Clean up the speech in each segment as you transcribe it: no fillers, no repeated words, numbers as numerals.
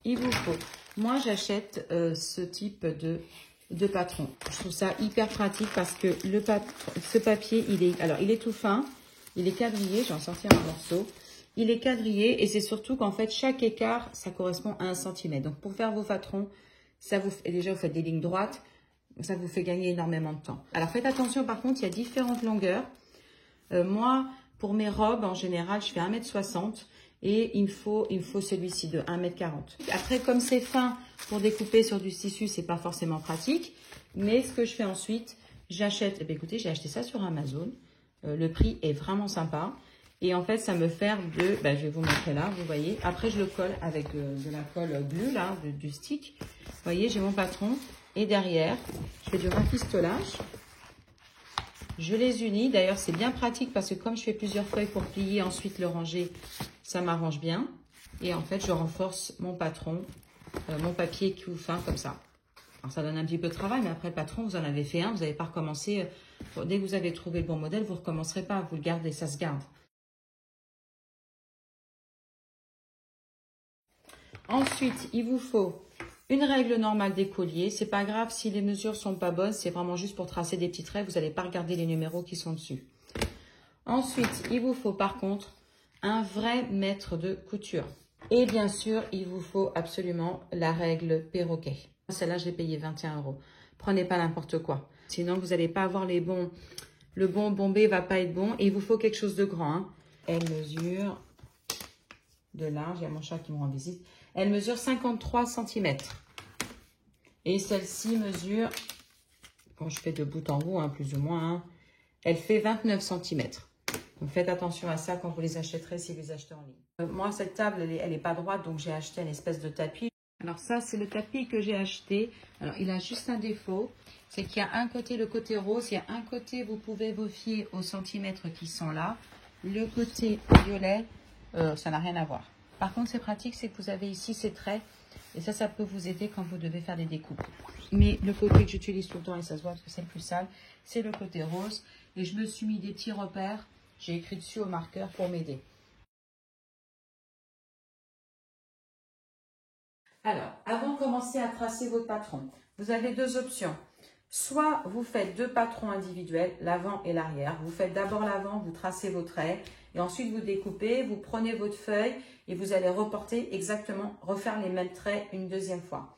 Il vous faut, moi j'achète ce type de patron. Je trouve ça hyper pratique parce que ce papier, il est tout fin, il est quadrillé, j'en sortir un morceau. Il est quadrillé et c'est surtout qu'en fait, chaque écart, ça correspond à 1 cm. Donc, pour faire vos patrons, déjà, vous faites des lignes droites, ça vous fait gagner énormément de temps. Alors, faites attention, par contre, il y a différentes longueurs. Moi, pour mes robes, en général, je fais 1,60 m et il me faut celui-ci de 1,40 m. Après, comme c'est fin, pour découper sur du tissu, c'est pas forcément pratique. Mais ce que je fais ensuite, j'achète, eh bien, écoutez, j'ai acheté ça sur Amazon. Le prix est vraiment sympa. Et en fait, ça me fait je vais vous montrer là, vous voyez. Après, je le colle avec de la colle bleue, là, du stick. Vous voyez, j'ai mon patron. Et derrière, je fais du rafistolage. Je les unis. D'ailleurs, c'est bien pratique parce que comme je fais plusieurs feuilles pour plier, ensuite le ranger, ça m'arrange bien. Et en fait, je renforce mon patron, mon papier tout fin comme ça. Alors, ça donne un petit peu de travail, mais après le patron, vous en avez fait un. Vous n'allez pas recommencer. Dès que vous avez trouvé le bon modèle, vous ne recommencerez pas. Vous le gardez, ça se garde. Ensuite, il vous faut une règle normale d'écolier. C'est pas grave si les mesures sont pas bonnes. C'est vraiment juste pour tracer des petits traits. Vous n'allez pas regarder les numéros qui sont dessus. Ensuite, il vous faut par contre un vrai maître de couture. Et bien sûr, il vous faut absolument la règle perroquet. Celle-là, je l'ai payée 21 €. Prenez pas n'importe quoi. Sinon, vous n'allez pas avoir les bons. Le bon bombé va pas être bon. Et il vous faut quelque chose de grand. Hein. Elle mesure de large. Il y a mon chat qui me rend visite. Elle mesure 53 cm. Et celle-ci mesure, quand je fais de bout en bout, hein, plus ou moins, hein, elle fait 29 cm. Donc faites attention à ça quand vous les achèterez, si vous les achetez en ligne. Moi, cette table, elle est pas droite, donc j'ai acheté une espèce de tapis. Alors ça, c'est le tapis que j'ai acheté. Alors, il a juste un défaut, c'est qu'il y a un côté, le côté rose, il y a un côté, vous pouvez vous fier aux centimètres qui sont là. Le côté violet, ça n'a rien à voir. Par contre, c'est pratique, c'est que vous avez ici ces traits. Et ça peut vous aider quand vous devez faire des découpes. Mais le côté que j'utilise tout le temps, et ça se voit parce que c'est le plus sale, c'est le côté rose. Et je me suis mis des petits repères. J'ai écrit dessus au marqueur pour m'aider. Alors, avant de commencer à tracer votre patron, vous avez deux options. Soit vous faites deux patrons individuels, l'avant et l'arrière. Vous faites d'abord l'avant, vous tracez vos traits. Et ensuite, vous découpez, vous prenez votre feuille et vous allez reporter exactement, refaire les mêmes traits une deuxième fois.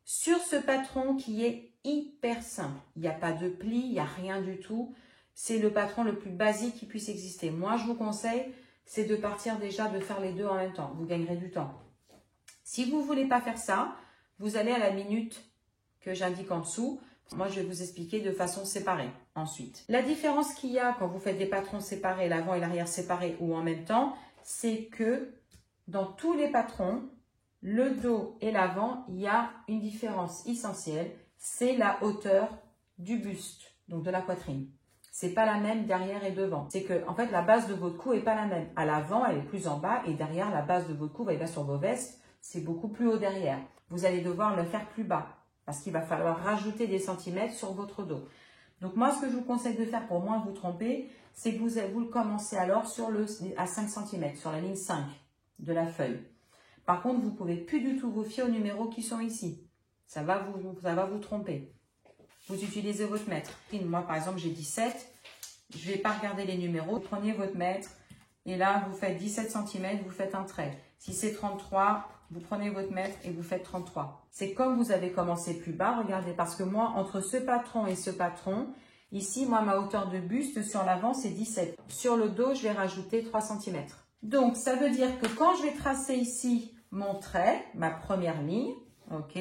Sur ce patron qui est hyper simple, il n'y a pas de pli, il n'y a rien du tout. C'est le patron le plus basique qui puisse exister. Moi, je vous conseille, c'est de partir déjà de faire les deux en même temps. Vous gagnerez du temps. Si vous ne voulez pas faire ça, vous allez à la minute que j'indique en dessous. Moi, je vais vous expliquer de façon séparée ensuite. La différence qu'il y a quand vous faites des patrons séparés, l'avant et l'arrière séparés ou en même temps, c'est que dans tous les patrons, le dos et l'avant, il y a une différence essentielle. C'est la hauteur du buste, donc de la poitrine. C'est pas la même derrière et devant. C'est que, en fait, la base de votre cou est pas la même. À l'avant, elle est plus en bas et derrière, la base de votre cou va être là sur vos vestes. C'est beaucoup plus haut derrière. Vous allez devoir le faire plus bas parce qu'il va falloir rajouter des centimètres sur votre dos. Donc, moi, ce que je vous conseille de faire pour moins vous tromper, c'est que vous le commencez alors à 5 cm, sur la ligne 5 de la feuille. Par contre, vous ne pouvez plus du tout vous fier aux numéros qui sont ici. Ça va vous tromper. Vous utilisez votre mètre. Moi, par exemple, j'ai 17. Je ne vais pas regarder les numéros. Vous prenez votre mètre et là, vous faites 17 cm, vous faites un trait. Si c'est 33, vous prenez votre mètre et vous faites 33. C'est comme vous avez commencé plus bas, regardez, parce que moi, entre ce patron et ce patron, ici, moi, ma hauteur de buste sur l'avant, c'est 17. Sur le dos, je vais rajouter 3 cm. Donc, ça veut dire que quand je vais tracer ici mon trait, ma première ligne, ok,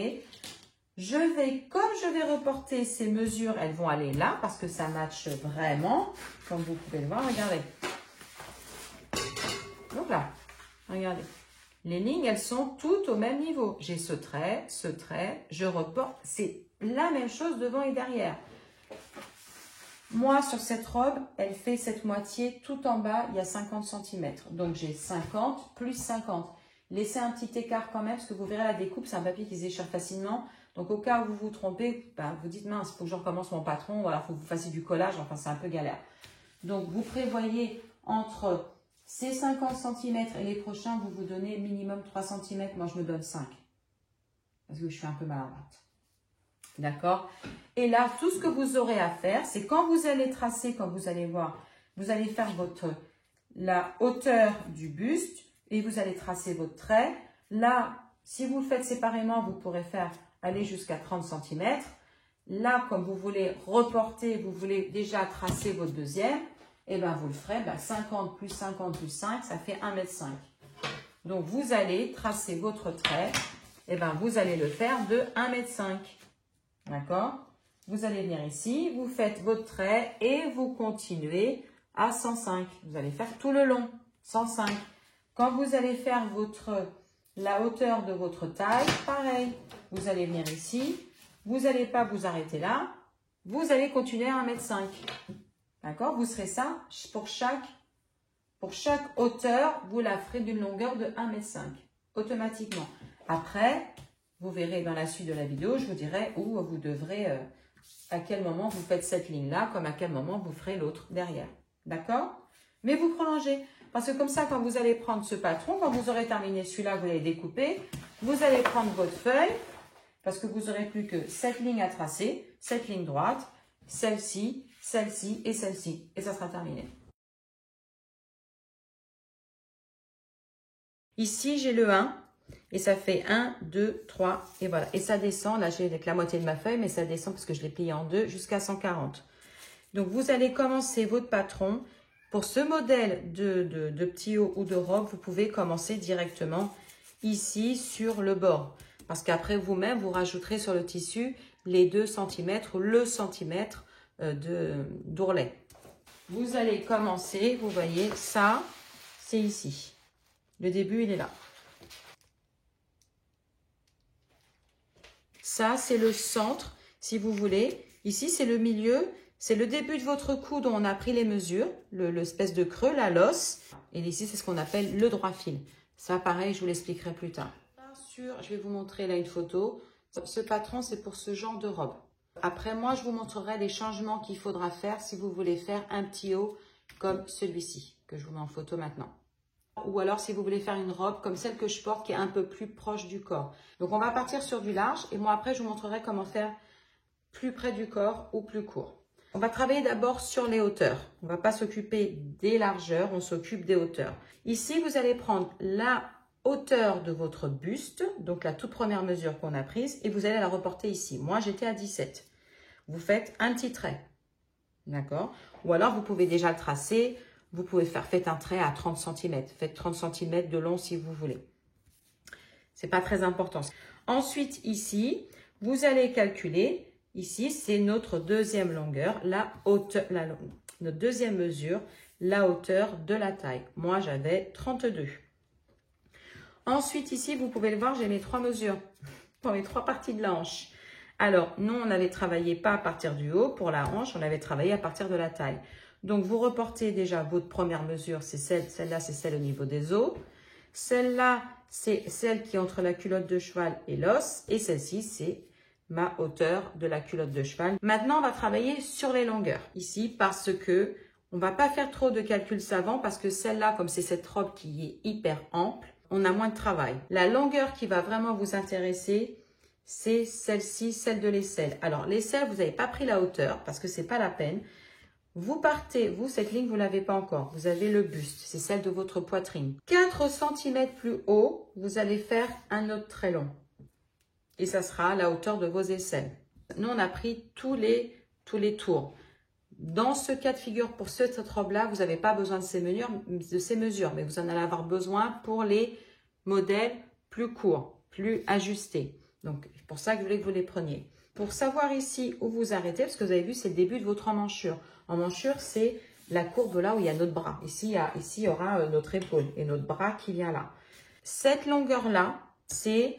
comme je vais reporter ces mesures, elles vont aller là parce que ça matche vraiment, comme vous pouvez le voir, regardez. Donc là, regardez. Les lignes, elles sont toutes au même niveau. J'ai ce trait, je reporte. C'est la même chose devant et derrière. Moi, sur cette robe, elle fait cette moitié. Tout en bas, il y a 50 cm. Donc, j'ai 50 plus 50. Laissez un petit écart quand même, parce que vous verrez la découpe, c'est un papier qui se déchire facilement. Donc, au cas où vous vous trompez, ben, vous dites, mince, il faut que je recommence mon patron. Voilà, il faut que vous fassiez du collage. Enfin, c'est un peu galère. Donc, vous prévoyez entre c'est 50 cm et les prochains, vous vous donnez minimum 3 cm. Moi, je me donne 5 parce que je suis un peu maladroite. D'accord? Et là, tout ce que vous aurez à faire, c'est quand vous allez tracer, quand vous allez voir, vous allez faire la hauteur du buste et vous allez tracer votre trait. Là, si vous le faites séparément, vous pourrez aller jusqu'à 30 cm. Là, comme vous voulez reporter, vous voulez déjà tracer votre deuxième, et bien vous le ferez 50 plus 50 plus 5, ça fait 1,5 m. Donc, vous allez tracer votre trait, et bien vous allez le faire de 1,5 m. D'accord? Vous allez venir ici, vous faites votre trait et vous continuez à 105. Vous allez faire tout le long, 105. Quand vous allez faire la hauteur de votre taille, pareil. Vous allez venir ici, vous n'allez pas vous arrêter là, vous allez continuer à 1,5 m. D'accord? Vous ferez ça pour chaque hauteur, vous la ferez d'une longueur de 1,5 m, automatiquement. Après, vous verrez dans la suite de la vidéo, je vous dirai où vous devrez, à quel moment vous faites cette ligne-là, comme à quel moment vous ferez l'autre derrière. D'accord? Mais vous prolongez. Parce que comme ça, quand vous allez prendre ce patron, quand vous aurez terminé celui-là, vous allez découper, vous allez prendre votre feuille, parce que vous n'aurez plus que cette ligne à tracer, cette ligne droite, celle-ci, celle-ci et celle-ci. Et ça sera terminé. Ici, j'ai le 1. Et ça fait 1, 2, 3, et voilà. Et ça descend, là j'ai avec la moitié de ma feuille, mais ça descend parce que je l'ai plié en deux jusqu'à 140. Donc vous allez commencer votre patron. Pour ce modèle de petit haut ou de robe, vous pouvez commencer directement ici sur le bord. Parce qu'après vous-même, vous rajouterez sur le tissu les 2 cm ou le centimètre d'ourlet. Vous allez commencer, vous voyez, ça, c'est ici. Le début, il est là. Ça, c'est le centre, si vous voulez. Ici, c'est le milieu. C'est le début de votre cou dont on a pris les mesures, l'espèce de creux, là, l'os. Et ici, c'est ce qu'on appelle le droit fil. Ça, pareil, je vous l'expliquerai plus tard. Je vais vous montrer là une photo. Ce patron, c'est pour ce genre de robe. Après, moi, je vous montrerai les changements qu'il faudra faire si vous voulez faire un petit haut comme celui-ci, que je vous mets en photo maintenant. Ou alors si vous voulez faire une robe comme celle que je porte qui est un peu plus proche du corps. Donc on va partir sur du large et moi après je vous montrerai comment faire plus près du corps ou plus court. On va travailler d'abord sur les hauteurs. On ne va pas s'occuper des largeurs, on s'occupe des hauteurs. Ici vous allez prendre la hauteur de votre buste, donc la toute première mesure qu'on a prise et vous allez la reporter ici. Moi j'étais à 17. Vous faites un petit trait. D'accord? Ou alors vous pouvez déjà le tracer. Vous pouvez faites un trait à 30 cm. Faites 30 cm de long si vous voulez. C'est pas très important. Ensuite, ici, vous allez calculer. Ici, c'est notre deuxième longueur, notre deuxième mesure, la hauteur de la taille. Moi, j'avais 32. Ensuite, ici, vous pouvez le voir, j'ai mes 3 mesures pour les 3 parties de la hanche. Alors, nous, on n'avait travaillé pas à partir du haut. Pour la hanche, on avait travaillé à partir de la taille. Donc, vous reportez déjà votre première mesure, c'est celle-là, c'est celle au niveau des os. Celle-là, c'est celle qui est entre la culotte de cheval et l'os. Et celle-ci, c'est ma hauteur de la culotte de cheval. Maintenant, on va travailler sur les longueurs. Ici, parce que on ne va pas faire trop de calculs savants parce que celle-là, comme c'est cette robe qui est hyper ample, on a moins de travail. La longueur qui va vraiment vous intéresser, c'est celle-ci, celle de l'aisselle. Alors, l'aisselle, vous n'avez pas pris la hauteur parce que ce n'est pas la peine. Vous partez, vous, cette ligne, vous ne l'avez pas encore. Vous avez le buste, c'est celle de votre poitrine. 4 cm plus haut, vous allez faire un autre très long. Et ça sera la hauteur de vos aisselles. Nous, on a pris tous les tours. Dans ce cas de figure, pour cette robe-là, vous n'avez pas besoin de ces mesures, mais vous en allez avoir besoin pour les modèles plus courts, plus ajustés. Donc, c'est pour ça que je voulais que vous les preniez. Pour savoir ici où vous arrêtez, parce que vous avez vu, c'est le début de votre emmanchure. Emmanchure, c'est la courbe là où il y a notre bras. Ici, il y aura notre épaule et notre bras qui vient là. Cette longueur-là, c'est...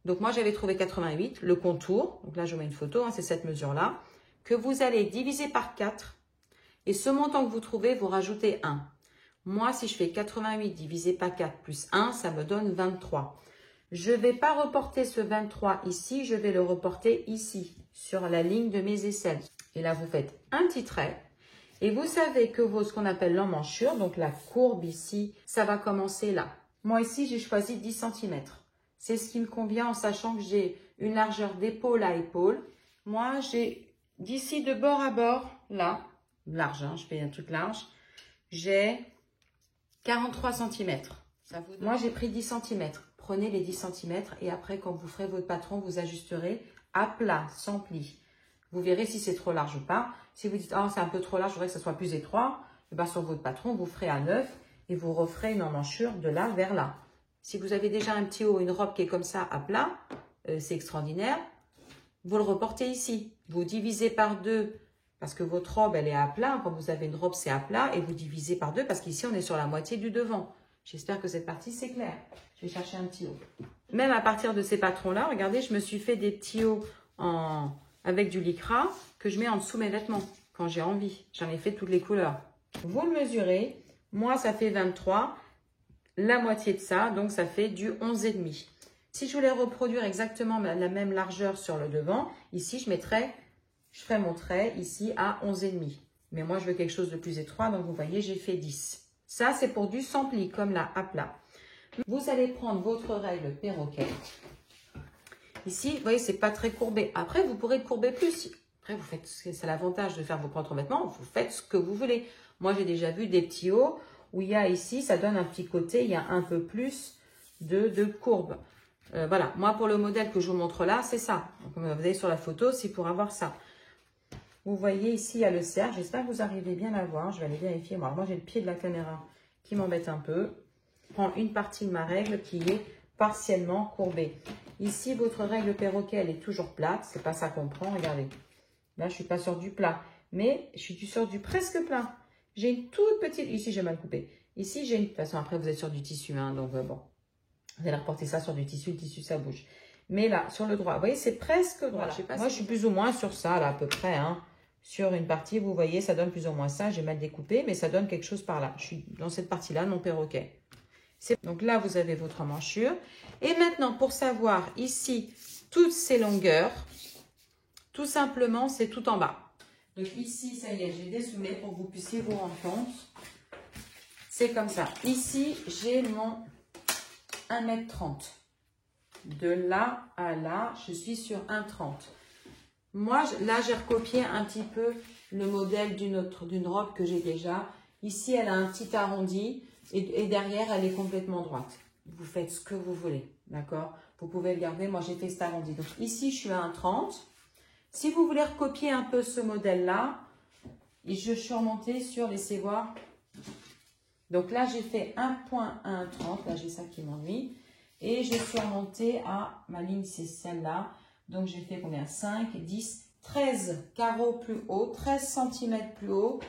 Donc, moi, j'avais trouvé 88, le contour. Donc là, je vous mets une photo, hein, c'est cette mesure-là. Que vous allez diviser par 4. Et ce montant que vous trouvez, vous rajoutez 1. Moi, si je fais 88 divisé par 4 plus 1, ça me donne 23. Je ne vais pas reporter ce 23 ici, je vais le reporter ici, sur la ligne de mes aisselles. Et là, vous faites un petit trait. Et vous savez que ce qu'on appelle l'emmanchure, donc la courbe ici, ça va commencer là. Moi ici, j'ai choisi 10 cm. C'est ce qui me convient en sachant que j'ai une largeur d'épaule à épaule. Moi, j'ai d'ici de bord à bord, là, large, hein, je fais un truc large, j'ai 43 cm. Moi, j'ai pris 10 cm. Prenez les 10 cm et après, quand vous ferez votre patron, vous ajusterez à plat, sans pli. Vous verrez si c'est trop large ou pas. Si vous dites, oh, c'est un peu trop large, je voudrais que ça soit plus étroit, et bien, sur votre patron, vous ferez à 9 et vous referez une emmanchure de là vers là. Si vous avez déjà un petit haut, une robe qui est comme ça à plat, c'est extraordinaire. Vous le reportez ici. Vous divisez par 2 parce que votre robe, elle est à plat. Quand vous avez une robe, c'est à plat. Et vous divisez par 2 parce qu'ici, on est sur la moitié du devant. J'espère que cette partie, c'est clair. Je vais chercher un petit haut. Même à partir de ces patrons-là, regardez, je me suis fait des petits hauts avec du lycra que je mets en dessous mes vêtements quand j'ai envie. J'en ai fait toutes les couleurs. Vous le mesurez. Moi, ça fait 23. La moitié de ça, donc ça fait du 11,5. Si je voulais reproduire exactement la même largeur sur le devant, ici, je ferais mon trait ici à 11,5. Mais moi, je veux quelque chose de plus étroit, donc vous voyez, j'ai fait 10. Ça, c'est pour du sans pli, comme là, à plat. Vous allez prendre votre règle perroquet. Ici, vous voyez, c'est pas très courbé. Après, vous pourrez courber plus. Après, vous faites, c'est l'avantage de faire vos propres vêtements, vous faites ce que vous voulez. Moi, j'ai déjà vu des petits hauts où il y a ici, ça donne un petit côté, il y a un peu plus de courbe. Voilà, moi, pour le modèle que je vous montre là, c'est ça. Donc, vous avez sur la photo, c'est pour avoir ça. Vous voyez ici, il y a le cercle. J'espère que vous arrivez bien à voir. Je vais aller vérifier. Moi, j'ai le pied de la caméra qui m'embête un peu. Je prends une partie de ma règle qui est partiellement courbée. Ici, votre règle perroquet, elle est toujours plate. C'est pas ça qu'on prend. Regardez. Là, je suis pas sur du plat. Mais je suis sur du presque plat. J'ai une toute petite... Ici, j'ai mal coupé. Ici, j'ai une... De toute façon, après, vous êtes sur du tissu. Hein, donc, bon. Vous allez reporter ça sur du tissu. Le tissu, ça bouge. Mais là, sur le droit, vous voyez, c'est presque droit. Voilà. Je sais pas moi, je suis plus ou moins sur ça, là, à peu près. Hein. Sur une partie, vous voyez, ça donne plus ou moins ça. J'ai mal découpé, mais ça donne quelque chose par là. Je suis dans cette partie-là, mon perroquet. Donc là, vous avez votre emmanchure. Et maintenant, pour savoir ici, toutes ces longueurs, tout simplement, c'est tout en bas. Donc ici, ça y est, j'ai dessouné pour que vous puissiez vous rendre compte. C'est comme ça. Ici, j'ai mon 1,30 m. De là à là, je suis sur 1,30 m. Moi, là, j'ai recopié un petit peu le modèle d'une robe que j'ai déjà. Ici, elle a un petit arrondi et derrière, elle est complètement droite. Vous faites ce que vous voulez, d'accord? Vous pouvez le garder. Moi, j'ai fait cet arrondi. Donc ici, je suis à 1,30 m. Si vous voulez recopier un peu ce modèle-là, je suis remontée sur, laissez voir. Donc là, j'ai fait 1,130. Là, j'ai ça qui m'ennuie. Et je suis remontée à ma ligne, c'est celle-là. Donc, j'ai fait combien? 5, 10, 13 carreaux plus haut, 13 cm plus haut.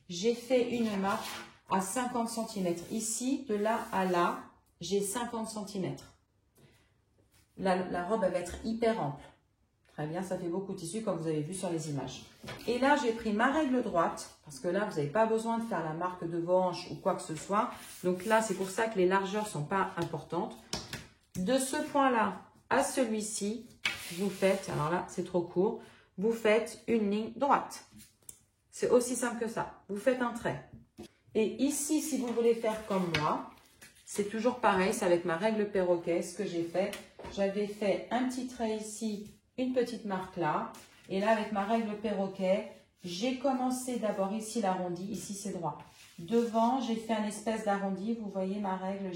J'ai fait une marque à 50 cm. Ici, de là à là, j'ai 50 cm. La robe, elle va être hyper ample. Très bien, ça fait beaucoup de tissu comme vous avez vu sur les images. Et là, j'ai pris ma règle droite, parce que là, vous n'avez pas besoin de faire la marque de vos hanches ou quoi que ce soit. Donc là, c'est pour ça que les largeurs ne sont pas importantes. De ce point-là à celui-ci, vous faites, alors là, c'est trop court, vous faites une ligne droite. C'est aussi simple que ça. Vous faites un trait. Et ici, si vous voulez faire comme moi, c'est toujours pareil, c'est avec ma règle perroquet, ce que j'ai fait. J'avais fait un petit trait ici, une petite marque là. Et là, avec ma règle perroquet, j'ai commencé d'abord ici l'arrondi, ici c'est droit. Devant, j'ai fait un espèce d'arrondi. Vous voyez ma règle,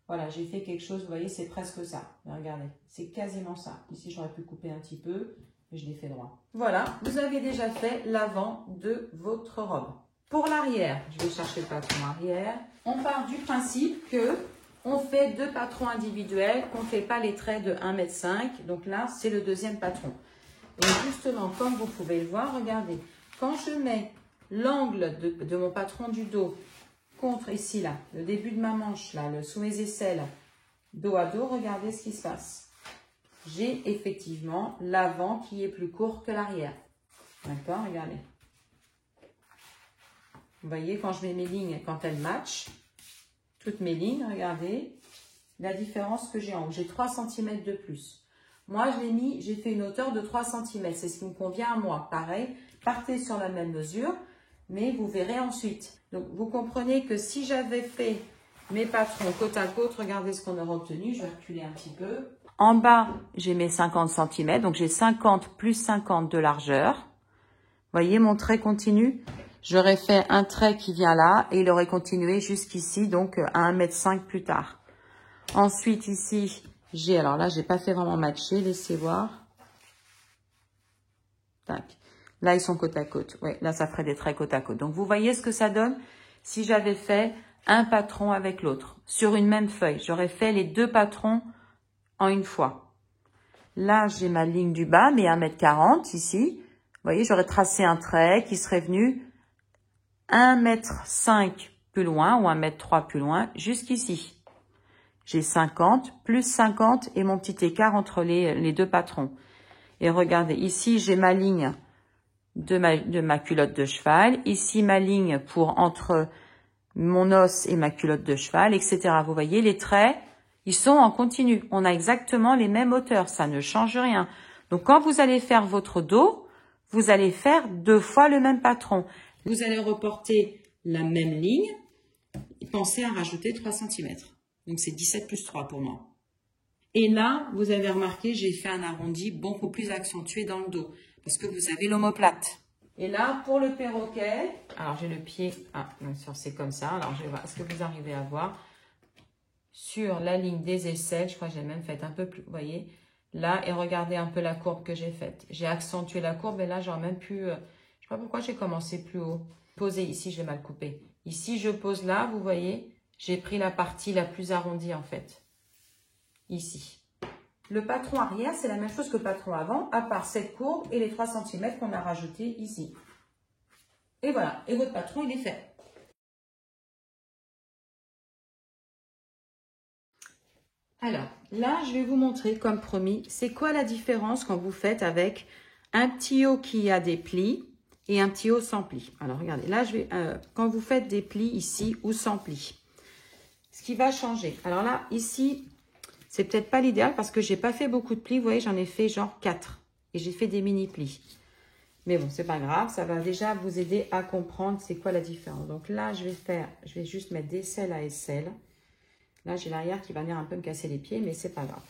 voilà, j'ai fait quelque chose, vous voyez, c'est presque ça. Mais regardez, c'est quasiment ça. Ici, j'aurais pu couper un petit peu, mais je l'ai fait droit. Voilà, vous avez déjà fait l'avant de votre robe. Pour l'arrière, je vais chercher le patron arrière. On part du principe que on fait 2 patrons individuels, qu'on ne fait pas les traits de 1,5 m. Donc là, c'est le deuxième patron. Et justement, comme vous pouvez le voir, regardez, quand je mets l'angle de mon patron du dos contre ici, là, le début de ma manche, là, sous mes aisselles, dos à dos, regardez ce qui se passe. J'ai effectivement l'avant qui est plus court que l'arrière. D'accord, regardez. Vous voyez, quand je mets mes lignes, quand elles matchent, toutes mes lignes, regardez la différence que j'ai en haut. J'ai 3 cm de plus. Moi, j'ai fait une hauteur de 3 cm. C'est ce qui me convient à moi. Pareil, partez sur la même mesure. mais vous verrez ensuite. Donc, vous comprenez que si j'avais fait mes patrons côte à côte, regardez ce qu'on aura obtenu. Je vais reculer un petit peu. En bas, j'ai mes 50 cm, donc j'ai 50 plus 50 de largeur. Voyez, mon trait continue. J'aurais fait un trait qui vient là et il aurait continué jusqu'ici, donc à 1,5 m plus tard. Ensuite, ici, j'ai, alors là, j'ai pas fait vraiment matcher, laissez voir. Tac. Là, ils sont côte à côte. Oui, là, ça ferait des traits côte à côte. Donc, vous voyez ce que ça donne si j'avais fait un patron avec l'autre. Sur une même feuille, j'aurais fait les deux patrons en une fois. Là, j'ai ma ligne du bas, mes 1,40 m ici. Vous voyez, j'aurais tracé un trait qui serait venu 1,5 m plus loin ou 1,3 m plus loin jusqu'ici. J'ai 50 plus 50 et mon petit écart entre les deux patrons. Et regardez, ici, j'ai ma ligne de ma culotte de cheval. Ici, ma ligne pour entre mon os et ma culotte de cheval, etc. Vous voyez, les traits, ils sont en continu. On a exactement les mêmes hauteurs. Ça ne change rien. Donc, quand vous allez faire votre dos, vous allez faire 2 fois le même patron. Vous allez reporter la même ligne et pensez à rajouter 3 cm. Donc, c'est 17 plus 3 pour moi. Et là, vous avez remarqué, j'ai fait un arrondi beaucoup plus accentué dans le dos parce que vous avez l'omoplate. Et là, pour le perroquet, alors j'ai le pied, bien sûr, c'est comme ça. Alors, je vais voir, est-ce que vous arrivez à voir sur la ligne des aisselles, je crois que j'ai même fait un peu plus, vous voyez, là, et regardez un peu la courbe que j'ai faite. J'ai accentué la courbe et là, j'aurais même pu, je sais pas pourquoi j'ai commencé plus haut. Poser ici, je vais mal couper. Ici, je pose là, vous voyez, j'ai pris la partie la plus arrondie en fait. Ici. Le patron arrière, c'est la même chose que le patron avant, à part cette courbe et les 3 cm qu'on a rajoutés ici. Et voilà, et votre patron, il est fait. Alors, là, je vais vous montrer, comme promis, c'est quoi la différence quand vous faites avec un petit haut qui a des plis et un petit haut sans plis. Alors, regardez, là, quand vous faites des plis ici ou sans plis, ce qui va changer. Alors là, ici, c'est peut-être pas l'idéal parce que j'ai pas fait beaucoup de plis. Vous voyez, j'en ai fait genre 4 et j'ai fait des mini plis. Mais bon, c'est pas grave, ça va déjà vous aider à comprendre c'est quoi la différence. Donc là, je vais juste mettre d'aisselle à aisselle. Là, j'ai l'arrière qui va venir un peu me casser les pieds, mais c'est pas grave.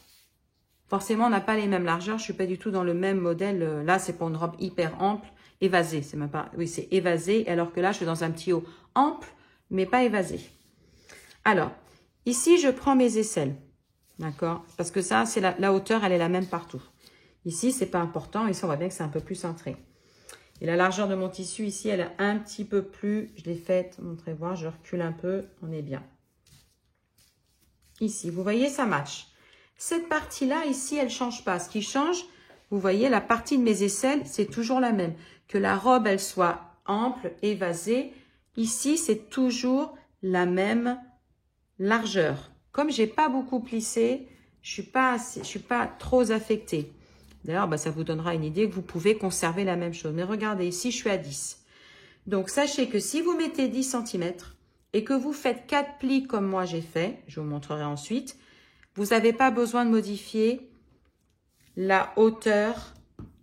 Forcément, on n'a pas les mêmes largeurs. Je suis pas du tout dans le même modèle. Là, c'est pour une robe hyper ample, évasée. C'est même pas, oui, c'est évasé. Alors que là, je suis dans un petit haut ample, mais pas évasé. Alors, ici, je prends mes aisselles. D'accord? Parce que ça, c'est la hauteur, elle est la même partout. Ici, c'est pas important. Ici, on voit bien que c'est un peu plus cintré. Et la largeur de mon tissu, ici, elle est un petit peu plus... Je l'ai faite, montrez voir, je recule un peu. On est bien. Ici, vous voyez, ça match. Cette partie-là, ici, elle change pas. Ce qui change, vous voyez, la partie de mes aisselles, c'est toujours la même. Que la robe, elle soit ample, évasée. Ici, c'est toujours la même largeur. Comme j'ai pas beaucoup plissé, je suis pas trop affectée. D'ailleurs, ça vous donnera une idée que vous pouvez conserver la même chose. Mais regardez, ici, je suis à 10. Donc, sachez que si vous mettez 10 cm et que vous faites 4 plis comme moi j'ai fait, je vous montrerai ensuite, vous n'avez pas besoin de modifier la hauteur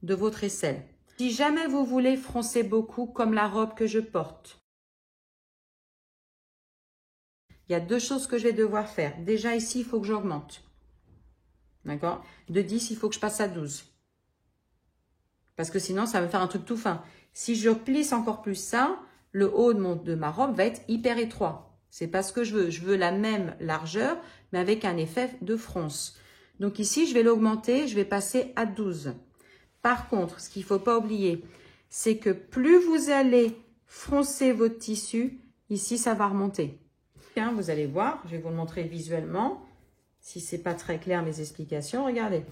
de votre aisselle. Si jamais vous voulez froncer beaucoup comme la robe que je porte, il y a 2 choses que je vais devoir faire. Déjà, ici, il faut que j'augmente. D'accord? De 10, il faut que je passe à 12. Parce que sinon, ça va me faire un truc tout fin. Si je plisse encore plus ça, le haut de ma robe va être hyper étroit. C'est pas ce que je veux. Je veux la même largeur, mais avec un effet de fronce. Donc ici, je vais l'augmenter. Je vais passer à 12. Par contre, ce qu'il ne faut pas oublier, c'est que plus vous allez froncer votre tissu, ici, ça va remonter. Vous allez voir, je vais vous le montrer visuellement. Si ce n'est pas très clair mes explications, regardez.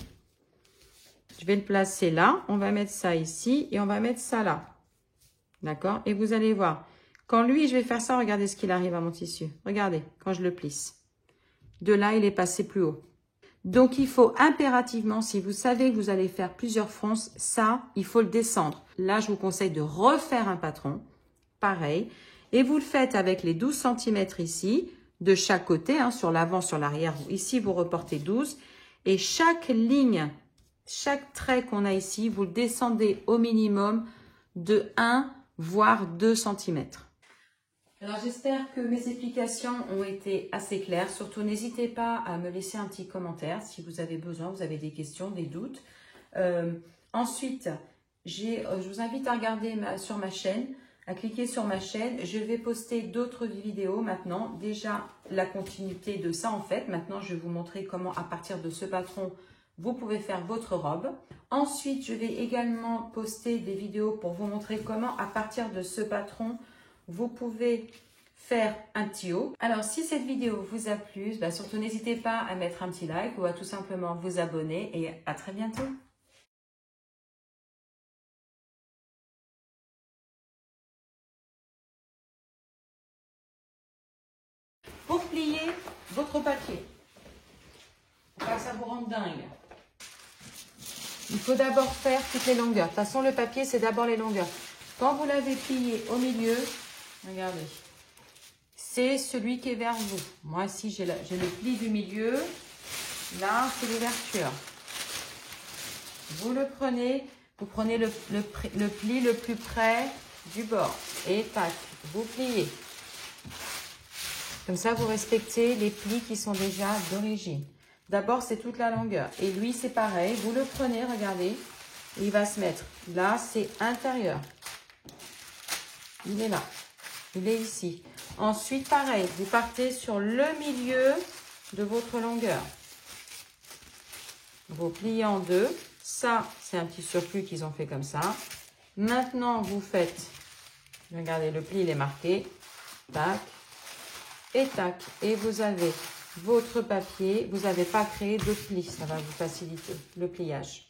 Je vais le placer là, on va mettre ça ici et on va mettre ça là. D'accord? Et vous allez voir, quand lui, je vais faire ça, regardez ce qu'il arrive à mon tissu. Regardez, quand je le plisse. De là, il est passé plus haut. Donc, il faut impérativement, si vous savez que vous allez faire plusieurs fronces, ça, il faut le descendre. Là, je vous conseille de refaire un patron. Pareil. Et vous le faites avec les 12 cm ici, de chaque côté, sur l'avant, sur l'arrière. Ici, vous reportez 12. Et chaque ligne, chaque trait qu'on a ici, vous le descendez au minimum de 1, voire 2 cm. Alors j'espère que mes explications ont été assez claires. Surtout n'hésitez pas à me laisser un petit commentaire si vous avez besoin, vous avez des questions, des doutes. Ensuite, je vous invite à regarder sur ma chaîne, à cliquer sur ma chaîne. Je vais poster d'autres vidéos maintenant. Déjà la continuité de ça en fait. Maintenant je vais vous montrer comment à partir de ce patron, vous pouvez faire votre robe. Ensuite, je vais également poster des vidéos pour vous montrer comment à partir de ce patron, vous pouvez faire un petit haut. Alors, si cette vidéo vous a plu, surtout n'hésitez pas à mettre un petit like ou à tout simplement vous abonner et à très bientôt. Pour plier votre papier, pour pas que ça vous rende dingue, il faut d'abord faire toutes les longueurs. De toute façon, le papier, c'est d'abord les longueurs. Quand vous l'avez plié au milieu, regardez, c'est celui qui est vers vous. Moi, ici, j'ai le pli du milieu. Là, c'est l'ouverture. Vous le prenez, vous prenez le pli le plus près du bord. Et tac, vous pliez. Comme ça, vous respectez les plis qui sont déjà d'origine. D'abord, c'est toute la longueur. Et lui, c'est pareil. Vous le prenez, regardez. Il va se mettre. Là, c'est intérieur. Il est là. Il est ici. Ensuite, pareil. Vous partez sur le milieu de votre longueur. Vous pliez en deux. Ça, c'est un petit surplus qu'ils ont fait comme ça. Maintenant, vous faites. Regardez, le pli, il est marqué. Tac. Et tac. Et vous avez votre papier, vous n'avez pas créé de pli, ça va vous faciliter le pliage.